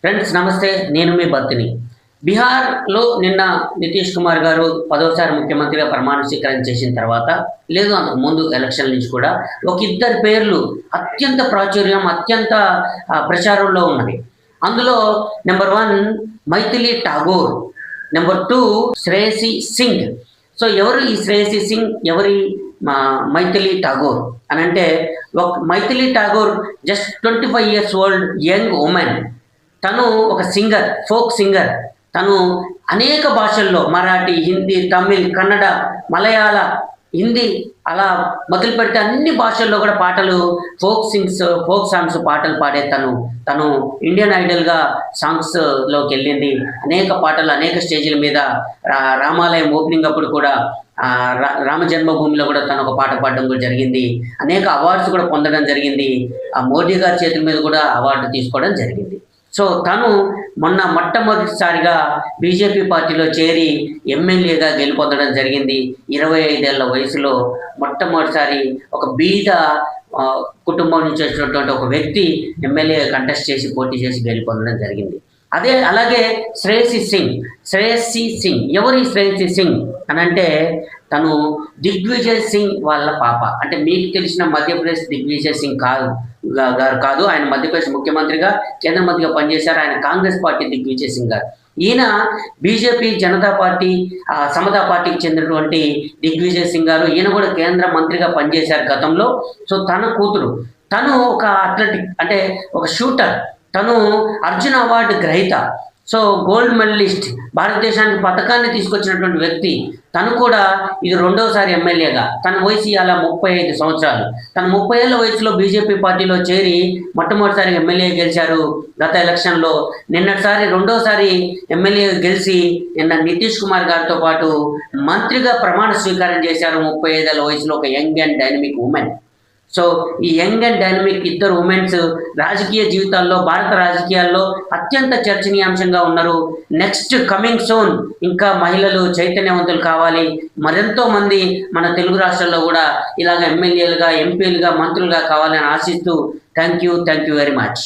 Friends నమస్తే, నేను మీ భక్తిని. బీహార్‌లో నిన్న నితీష్ కుమార్ గారు 10వసారి ముఖ్యమంత్రిగా ప్రమాణ స్వీకారం చేసిన తర్వాత, లేదు అంతకు ముందు ఎలక్షన్ల నుంచి కూడా ఒక ఇద్దరి పేర్లు అత్యంత ప్రాచుర్యం, అత్యంత ప్రచారంలో ఉన్నవి. అందులో number 1 Maithili Thakur, number 2 Shreyasi Singh. So ఎవరు ఈ శ్రేయసి సింగ్, ఎవరి మైథిలి ఠాగూర్ అనంటే, Maithili Thakur just 25 years old young women. తను ఒక సింగర్, ఫోక్ సింగర్. తను అనేక భాషల్లో మరాఠీ, హిందీ, తమిళ్, కన్నడ, మలయాళ, హిందీ అలా మొదలు పెడితే అన్ని భాషల్లో కూడా పాటలు, ఫోక్ సాంగ్స్ పాటలు పాడే తను ఇండియన్ ఐడల్గా సాంగ్స్లోకి వెళ్ళింది. అనేక పాటలు అనేక స్టేజీల మీద, రామాలయం ఓపెనింగ్ అప్పుడు కూడా రామ జన్మభూమిలో కూడా తను ఒక పాట పాడడం కూడా జరిగింది. అనేక అవార్డ్స్ కూడా పొందడం జరిగింది. మోడీ గారి చేతుల మీద కూడా అవార్డు తీసుకోవడం జరిగింది. సో తను మొట్టమొదటిసారిగా బీజేపీ పార్టీలో చేరి ఎమ్మెల్యేగా గెలుపొందడం జరిగింది. 25 ఏళ్ల వయసులో మొట్టమొదటిసారి ఒక బీద కుటుంబం నుంచి వచ్చినటువంటి ఒక వ్యక్తి ఎమ్మెల్యే కంటెస్ట్ చేసి పోటీ చేసి గెలుపొందడం జరిగింది. అలాగే శ్రేయసి సింగ్ ఎవరు ఈ శ్రేయసి సింగ్ అనంటే, తను దిగ్విజయ్ సింగ్ వాళ్ళ పాప. అంటే మీకు తెలిసిన మధ్యప్రదేశ్ దిగ్విజయ్ సింగ్ గారు కాదు. ఆయన మధ్యప్రదేశ్ ముఖ్యమంత్రిగా, కేంద్ర మంత్రిగా పనిచేశారు. ఆయన కాంగ్రెస్ పార్టీ దిగ్విజయ్ సింగ్ గారు. ఈయన బీజేపీ, జనతా పార్టీ, సమతా పార్టీకి చెందినటువంటి దిగ్విజయ్ సింగ్ గారు. ఈయన కూడా కేంద్ర మంత్రిగా పనిచేశారు గతంలో. సో తన కూతురు, తను ఒక అథ్లెటిక్, అంటే ఒక షూటర్. తను అర్జున అవార్డు గ్రహీత. సో గోల్డ్ మెడలిస్ట్, భారతదేశానికి పథకాన్ని తీసుకొచ్చినటువంటి వ్యక్తి. తను కూడా ఇది 2వసారి ఎమ్మెల్యేగా. తన వయసు అలా 35 సంవత్సరాలు. తను 30 ఏళ్ల వయసులో బీజేపీ పార్టీలో చేరి మొట్టమొదటిసారి ఎమ్మెల్యే గెలిచారు గత ఎలక్షన్లో. నిన్నటిసారి 2వసారి ఎమ్మెల్యే గెలిచి నిన్న నితీష్ కుమార్ గారితో పాటు మంత్రిగా ప్రమాణ స్వీకారం చేశారు. 35 ఏళ్ల వయసులో ఒక young and dynamic women. So ఈ యంగ్ అండ్ డైనమిక్ ఇద్దరు ఉమెన్స్ రాజకీయ జీవితాల్లో, భారత రాజకీయాల్లో అత్యంత చర్చనీయాంశంగా ఉన్నారు. నెక్స్ట్ కమింగ్ సూన్ ఇంకా మహిళలు చైతన్యవంతులు కావాలి. మరెంతో మంది మన తెలుగు రాష్ట్రాల్లో కూడా ఇలాగ ఎమ్మెల్యేలుగా, ఎంపీలుగా, మంత్రులుగా కావాలని ఆశిస్తూ థ్యాంక్ యూ వెరీ మచ్.